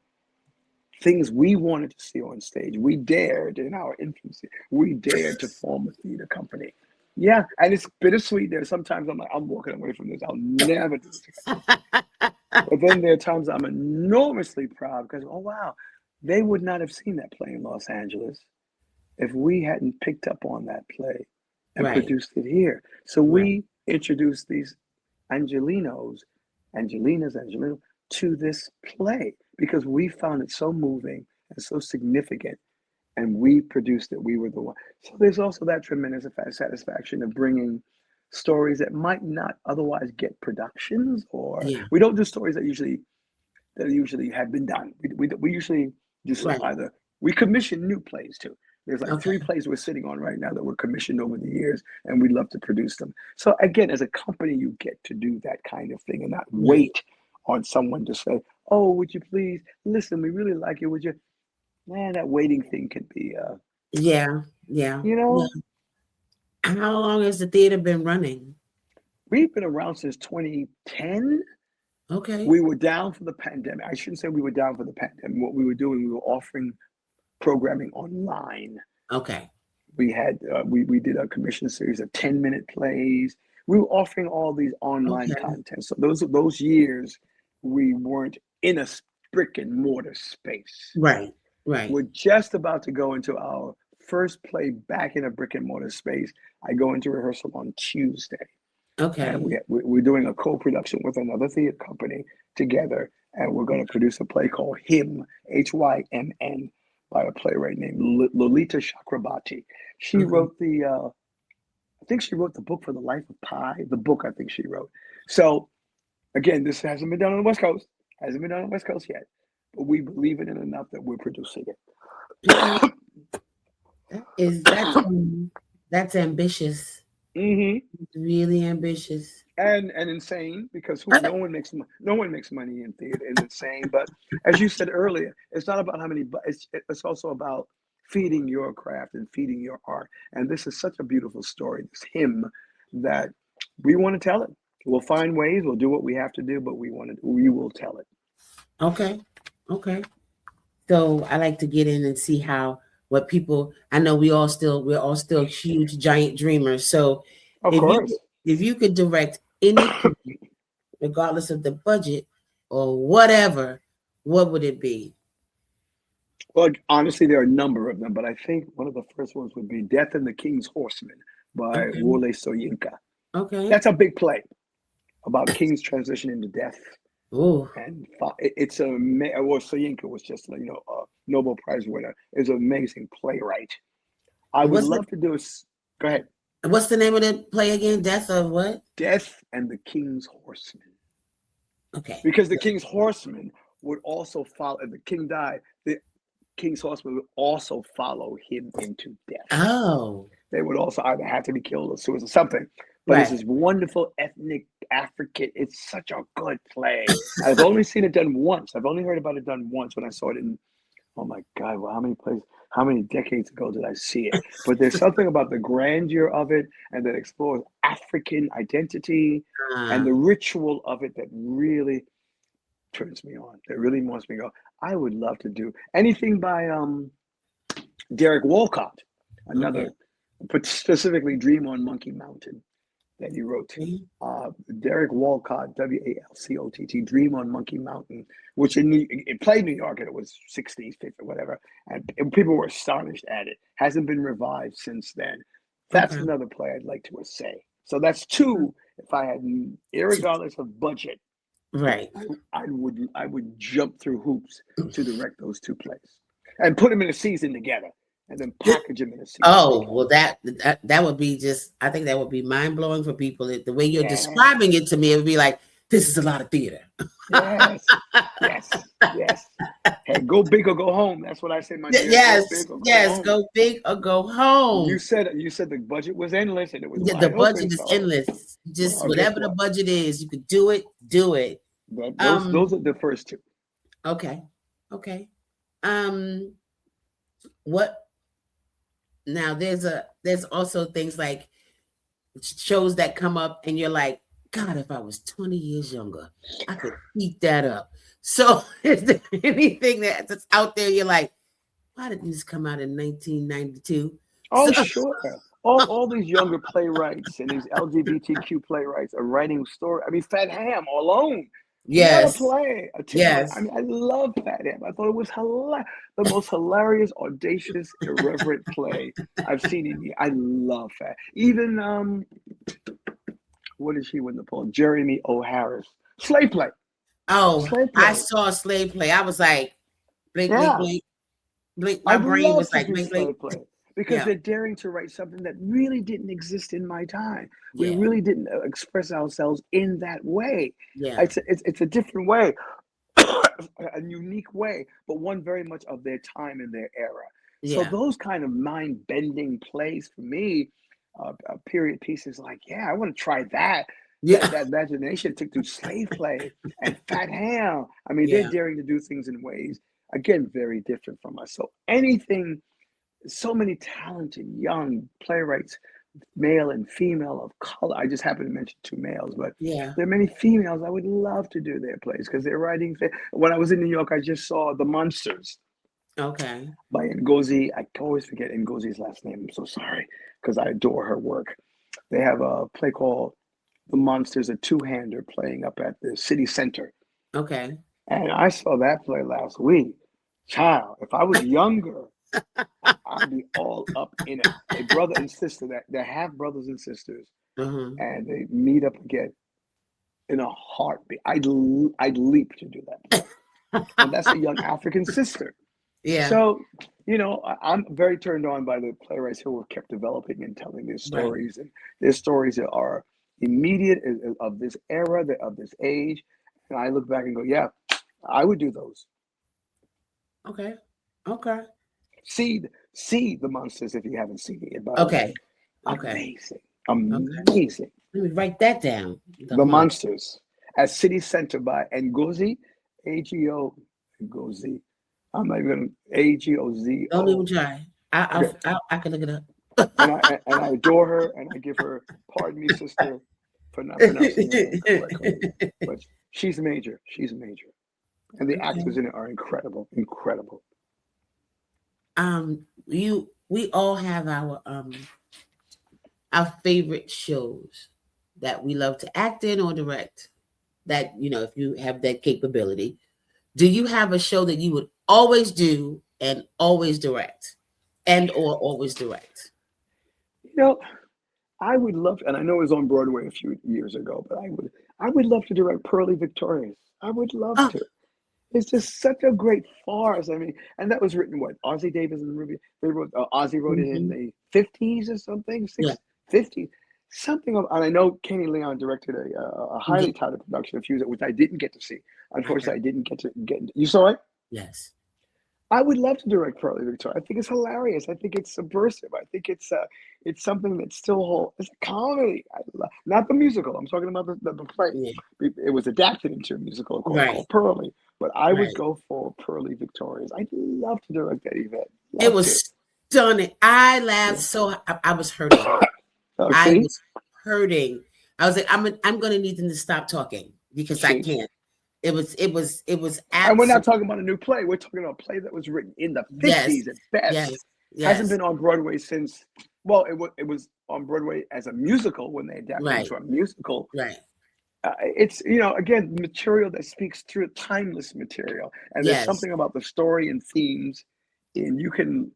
things we wanted to see on stage, we dared in our infancy, we dared to form a theater company. Yeah, and it's bittersweet. There sometimes I'm like, I'm walking away from this. I'll never do this again. But then there are times I'm enormously proud because, oh wow, they would not have seen that play in Los Angeles if we hadn't picked up on that play and Right. produced it here. So Right. we introduced these Angelinos, Angelinos to this play because we found it so moving and so significant, and we produced it. We were the one. So there's also that tremendous satisfaction of bringing stories that might not otherwise get productions, or Yeah. we don't do stories that usually have been done. We usually just Right. either we commission new plays too. There's like Okay. 3 plays we're sitting on right now that were commissioned over the years, and we'd love to produce them. So again, as a company, you get to do that kind of thing and not Right. wait on someone to say, "Oh, would you please listen? We really like it. Would you?" Man, that waiting thing can be, Yeah. Yeah. you Yeah. know, How long has the theater been running? we've been around since 2010. Okay. We were down for the pandemic. I shouldn't say we were down for the pandemic. What we were doing, we were offering programming online. Okay. We had we did a commission series of 10-minute plays. We were offering all these online Okay. content. So those years we weren't in a brick and mortar space. Right. Right. We're just about to go into our first play back in a brick and mortar space. I go into rehearsal on Tuesday, and Okay. we're doing a co-production with another theater company together, and we're going to produce a play called Hymn, Hymn, by a playwright named Lolita Chakrabarti. She Okay. wrote I think she wrote the book for The Life of Pi. The book I think she wrote. So again, this hasn't been done on the West Coast. Hasn't been done on the West Coast yet, but we believe in it enough that we're producing Okay. it. That's ambitious. Really ambitious. And insane, because no one makes money in theater, and insane. But as you said earlier, it's not about how many, but it's also about feeding your craft and feeding your art. And this is such a beautiful story, this hymn, that we want to tell it. We'll find ways, we'll do what we have to do, but we will tell it. Okay. So I like to get in and see what people. I know we're all still huge giant dreamers. So Of course. if you could direct anything, regardless of the budget or whatever, what would it be? Well, honestly, there are a number of them, but I think one of the first ones would be Death and the King's Horseman by Wole Soyinka. Okay. That's a big play about king's transition into death. Ooh. And it's Soyinka was just a Nobel Prize winner. Is an amazing playwright. I would love to do go ahead. What's the name of the play again? Death of what? Death and the King's Horseman. Okay. Because the King's Horseman would also follow. If the king died, the King's Horseman would also follow him into death. Oh. They would also either have to be killed or suicide, something. But It's this wonderful ethnic African. It's such a good play. I've only seen it done once. I've only heard about it done once when I saw it in. Oh my God! Well, how many decades ago did I see it? But there's something about the grandeur of it, and that explores African identity and the ritual of it that really turns me on. That really wants me to go. I would love to do anything by Derek Walcott, another, but specifically Dream on Monkey Mountain that he wrote. Derek Walcott, Walcott, Dream on Monkey Mountain, which it played New York, and it was 60s, 50s, whatever, and people were astonished at it. Hasn't been revived since then. That's another play I'd like to essay. So that's two. If I had, irregardless of budget, right, I would jump through hoops to direct those two plays and put them in a season together. And then package them in a season. Oh, well, that would be I think that would be mind blowing for people. The way you're describing it to me, it would be like, this is a lot of theater. Yes. Hey, go big or go home. That's what I say, my dear. Go big or go home. You said the budget was endless, and it was the budget is endless. Just whatever the budget is, you could do it. Those are the first two. Okay. What? Now there's also things like shows that come up and you're like, God, if I was 20 years younger, I could eat that up. So is there anything that's out there you're like, why didn't this come out in 1992? Oh, sure. All these younger playwrights and these LGBTQ playwrights are writing stories. I mean, Fat Ham alone. Yes. What a play. Yes. I mean, I love Fat Ham. I thought it was the most hilarious, audacious, irreverent play I've seen in years. I love Fat. Even what is she with the poem? Jeremy O'Hara's Slave Play. Oh, Slave Play. I saw Slave Play. I was like, blink. My brain was like, blink. Because they're daring to write something that really didn't exist in my time. We really didn't express ourselves in that way. Yeah. It's a different way, a unique way, but one very much of their time and their era. So those kind of mind-bending plays for me, period pieces like, I want to try that. Yeah. That imagination took to Slave Play and Fat Ham. I mean, they're daring to do things in ways, again, very different from us. So anything. So many talented young playwrights, male and female of color. I just happen to mention two males, but there are many females I would love to do their plays because they're writing. When I was in New York, I just saw The Monsters. Okay. By Ngozi. I always forget Ngozi's last name. I'm so sorry because I adore her work. They have a play called The Monsters, a two-hander playing up at the city center. Okay. And I saw that play last week. Child, if I was younger, I'd be all up in it. A brother and sister they're half brothers and sisters, and they meet up again in a heartbeat. I'd leap to do that. And that's a young African sister. Yeah. So, I'm very turned on by the playwrights who have kept developing and telling their stories, and their stories are immediate of this era, of this age. And I look back and go, I would do those. Okay. See The Monsters if you haven't seen it yet. Okay. Amazing. Amazing. Let me write that down. The Monsters at City Center by Ngozi, A-G-O, Ngozi. I'm not even A-G-O-Z. Don't even try. I can look it up. and I adore her, and I give her, pardon me, sister, for not pronouncing her name correctly. But she's major. She's major. And the actors in it are incredible. Incredible. We all have our favorite shows that we love to act in or direct. That, if you have that capability. Do you have a show that you would always do and always direct, and or always direct? I would love, and I know it was on Broadway a few years ago, but I would love to direct Pearly Victorious. I would love to. It's just such a great farce. I mean, and that was written Ozzie Davis and Ruby. They wrote Ozzie wrote it in the 50s or something, 50s. Something of, and I know Kenny Leon directed a highly touted production of Fuse, which I didn't get to see. Unfortunately, I didn't get to get. You saw it? Yes. I would love to direct Pearly Victoria. I think it's hilarious. I think it's subversive. I think it's something that still it's a comedy. I love, not the musical. I'm talking about the play. Yeah. It was adapted into a musical called Pearly. But I would go for Pearly Victorious. I'd love to direct that, Yvette. It was stunning. I laughed so I was hurting. I was hurting. I was like, I'm going to need them to stop talking because I can't. It was absolutely. And we're not talking about a new play. We're talking about a play that was written in the 50s at best. Yes. Hasn't been on Broadway since. Well, it was on Broadway as a musical when they adapted it to a musical. Right. It's again, material that speaks through timeless material, and there's something about the story and themes, and you can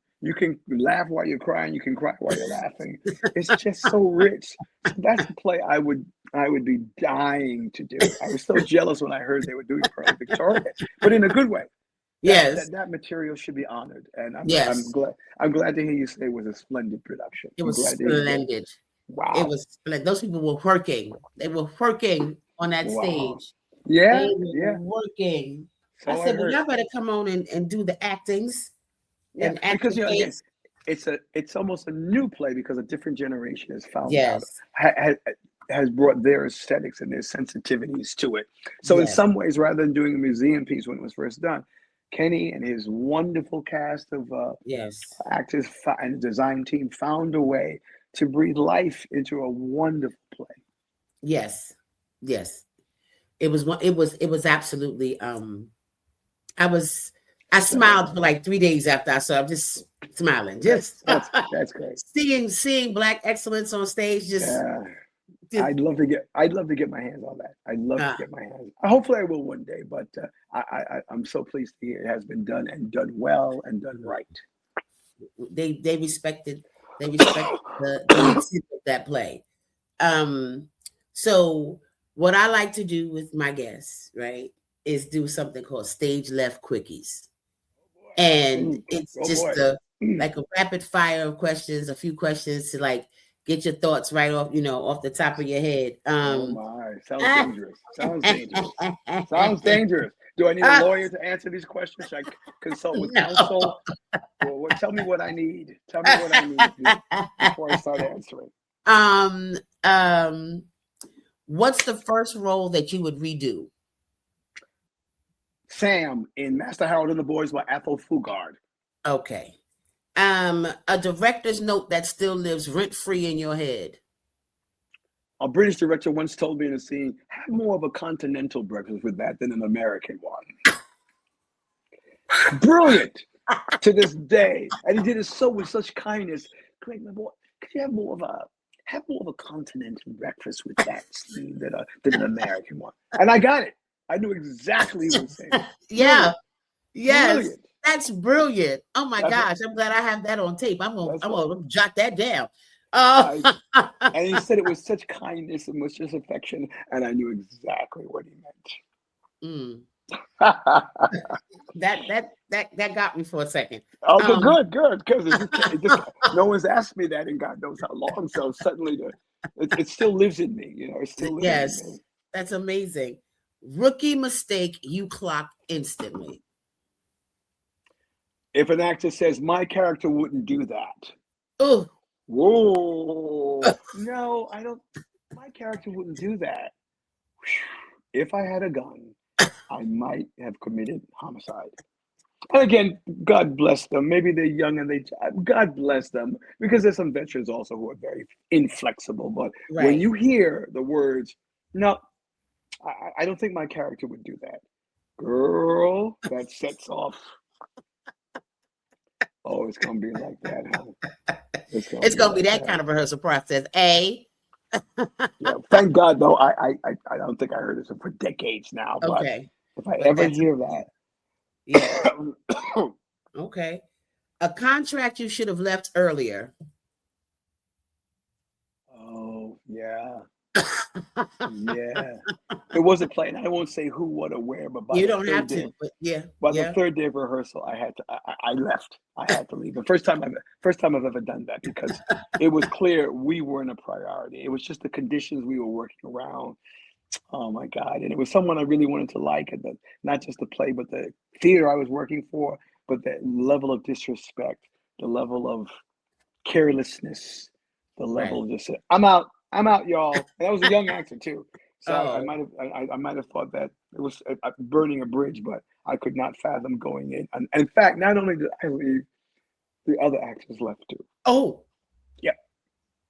laugh while you're crying, you can cry while you're laughing. It's just so rich. So that's a play I would be dying to do. I was so jealous when I heard they were doing Pearly Victoria, but in a good way. That material should be honored, and I'm glad to hear you say it was a splendid production. It was splendid. Wow, it was splendid. Those people were working. They were working on that stage. Yeah, they were working. So I said, well, y'all better come on and do the actings. Yeah, because again, it's almost a new play because a different generation has found out, has brought their aesthetics and their sensitivities to it. So in some ways, rather than doing a museum piece when it was first done, Kenny and his wonderful cast of actors and design team found a way to breathe life into a wonderful play. Yes. It was absolutely. I smiled for like 3 days after I saw. I'm just smiling. Just that's great. Seeing Black excellence on stage. I'd love to get my hands on that. I'd love to get my hands. Hopefully, I will one day. But I'm so pleased to hear it has been done and done well and done right. They respected the intent of that play. So what I like to do with my guests, right, is do something called stage left quickies. And it's just like a rapid fire of questions, a few questions to like get your thoughts right off, off the top of your head. Oh my, sounds dangerous. Sounds dangerous. Do I need a lawyer to answer these questions? Should I consult with counsel? Well, tell me what I need. Tell me what I need before I start answering. What's the first role that you would redo? Sam in Master Harold and the Boys by Athol Fugard. Okay. A director's note that still lives rent-free in your head. A British director once told me in a scene, have more of a continental breakfast with that than an American one. Brilliant to this day. And he did it with such kindness. Gregg, my boy, could you have more of a continental breakfast with that scene than an American one? And I got it. I knew exactly what he was saying. Yes. Brilliant. That's brilliant. Oh my gosh. I'm glad I have that on tape. I'm gonna jot that down. And he said it with such kindness and with such affection, and I knew exactly what he meant. That got me for a second. Oh, good, because no one's asked me that in God knows how long. So suddenly, it still lives in me. It still lives in me. That's amazing. Rookie mistake you clock instantly. If an actor says my character wouldn't do that. Oh, Whoa. No, I don't. My character wouldn't do that. If I had a gun, I might have committed homicide. And again, God bless them. Maybe they're young and God bless them, because there's some veterans also who are very inflexible. But when Right. you hear the words, no, I don't think my character would do that. Girl, that sets off. Oh, it's gonna be like that, huh? It's gonna be like that kind of rehearsal process. A. Yeah, thank God though. I don't think I heard this for decades now. But Okay. if I But ever that's hear that, yeah. Okay. A contract you should have left earlier. oh yeah, yeah. It was a play, and I won't say who, what, or where. But You don't have to, but yeah, by the yeah. third day of rehearsal, I had to. I left. I had to leave. The first time I've ever done that, because it was clear we weren't a priority. It was just the conditions we were working around. Oh my God. And it was someone I really wanted to like, and not just the play, but the theater I was working for, but the level of disrespect, the level of carelessness, the level of just, I'm out, y'all. And I was a young actor too. So I Oh, might have thought that it was burning a bridge, but I could not fathom going in. And in fact, not only did I leave, the other actors left too. oh, Yep.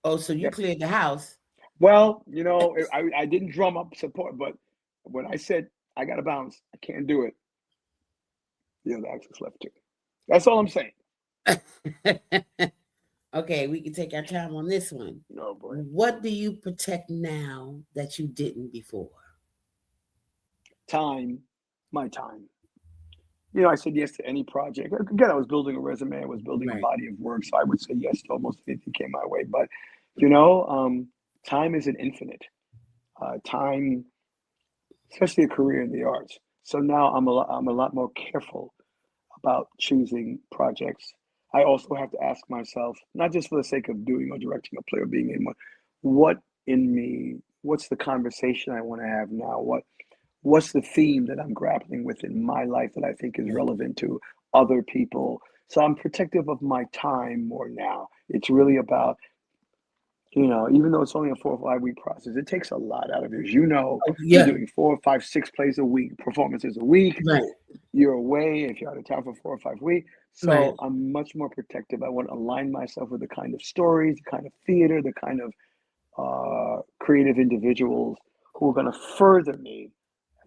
oh, so you Yep. cleared the house. Well, I didn't drum up support, but when I said I got to bounce, I can't do it, the other actors left too. That's all I'm saying. Okay, we can take our time on this one. Oh boy. What do you protect now that you didn't before? Time, my time. I said yes to any project. Again, I was building a resume. I was building a body of work, so I would say yes to almost anything came my way. But time is an infinite. Time, especially a career in the arts. So now I'm a lot more careful about choosing projects. I also have to ask myself, not just for the sake of doing or directing a play or being in one, what in me, what's the conversation I want to have now? What's the theme that I'm grappling with in my life that I think is relevant to other people? So I'm protective of my time more now. It's really about, even though it's only a 4 or 5 week process, it takes a lot out of you. You're doing 4, 5, 6 plays a week, performances a week. Right. You're away if you're out of town for 4 or 5 weeks. So I'm much more protective. I want to align myself with the kind of stories, the kind of theater, the kind of creative individuals who are going to further me,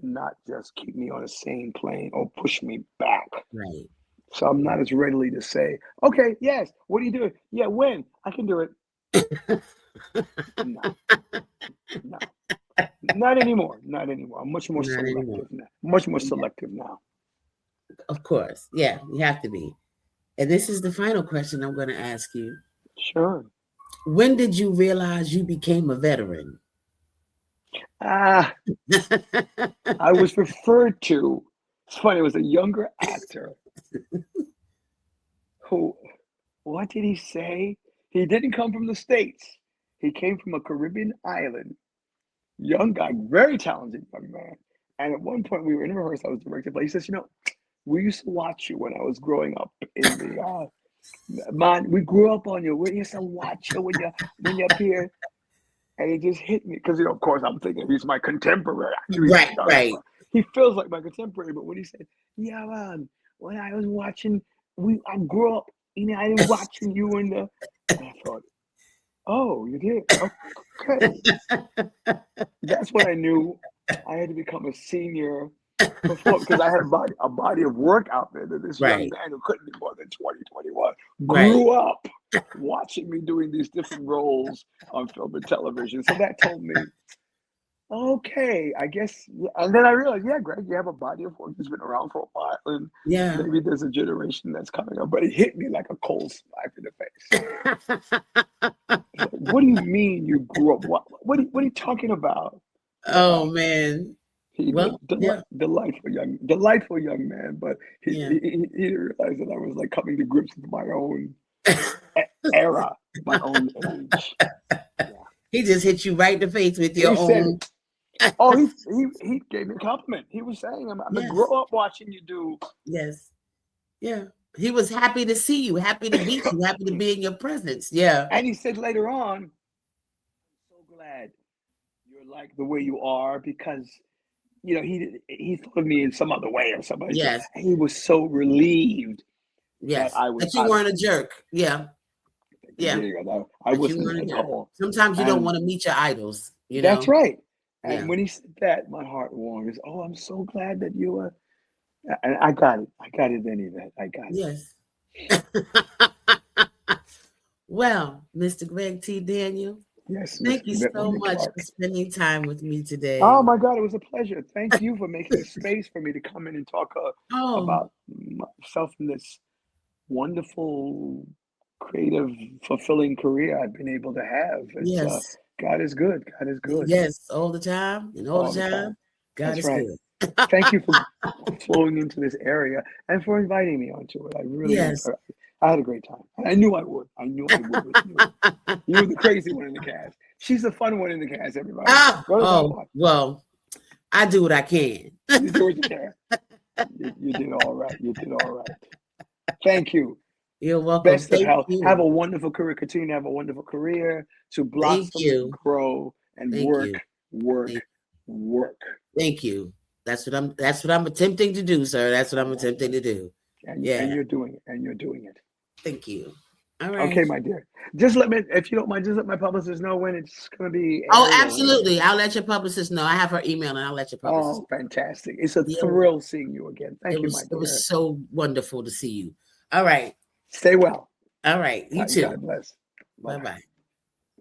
not just keep me on the same plane or push me back. Right. So I'm not as readily to say, okay, yes, what are you doing? Yeah, when? I can do it. No, not anymore. I'm much more selective now. Much more selective now. Of course. Yeah, you have to be. And this is the final question I'm going to ask you. Sure. When did you realize you became a veteran? I was referred to. It's funny, it was a younger actor who, what did he say? He didn't come from the States. He came from a Caribbean island. Young guy, very talented young man. And at one point we were in rehearsal, I was directing, but he says, we used to watch you when I was growing up in the man, we grew up on you. We used to watch you when you appeared. And it just hit me because, of course, I'm thinking he's my contemporary. Right. He feels like my contemporary, but when he said, "Yeah, man, when I was watching, I grew up, I was watching you in the," and I thought, "Oh, you did? Okay." That's when I knew I had to become a senior performer because I had a body of work out there that this young man who couldn't be more than 20, 21 grew up watching me doing these different roles on film and television. So that told me, okay, I guess. And then I realized, yeah, Greg, you have a body of work that's been around for a while, and maybe there's a generation that's coming up. But it hit me like a cold smack in the face. What do you mean you grew up? What are you talking about? Oh man. Delightful young man, but he didn't realize that I was like coming to grips with my own era, my own age. Yeah. He just hit you right in the face with your own. He gave me a compliment. He was saying, "I'm gonna grow up watching you do." Yes. Yeah. He was happy to see you, happy to meet you, happy to be in your presence. Yeah. And he said later on, I'm so glad you're like the way you are, because he thought of me in some other way or something. Yes. He was so relieved Yes. that I was. That you weren't a jerk. Yeah. Yeah. I wasn't at all. Sometimes you don't want to meet your idols. That's right. And Yeah. when he said that, my heart warmed. It's, oh, I'm so glad that you were. And I got it. I got it then, Yvette. I got it. Yes. Well, Mr. Gregg T. Daniel. Yes. Thank you Yvette so Monique much Clark. for spending time with me today. Oh my God, it was a pleasure. Thank you for making space for me to come in and talk about myself in this wonderful, creative, fulfilling career I've been able to have. Yes. God is good. God is good. Yes, all the time and all the time. God is good. Thank you for flowing into this area and for inviting me onto it. I really, I had a great time. I knew I would. I knew I would with you. You were the crazy one in the cast. She's the fun one in the cast, everybody. Well, I do what I can. You do what you can. You did all right. You did all right. Thank you. You're welcome. Best of health. Have a wonderful career. Continue to have a wonderful career, to blossom and grow and work. Thank you. That's what I'm attempting to do, sir. That's what I'm attempting to do. And you're doing it. And you're doing it. Thank you. All right. Okay, my dear. Just let me, if you don't mind, just let my publicist know when it's going to be. Oh, absolutely. I'll let your publicist know. I have her email, and I'll let your publicist. Oh, fantastic. It's a thrill seeing you again. Thank you, my dear. It was so wonderful to see you. All right. Stay well. All right. You too. God bless. Bye-bye.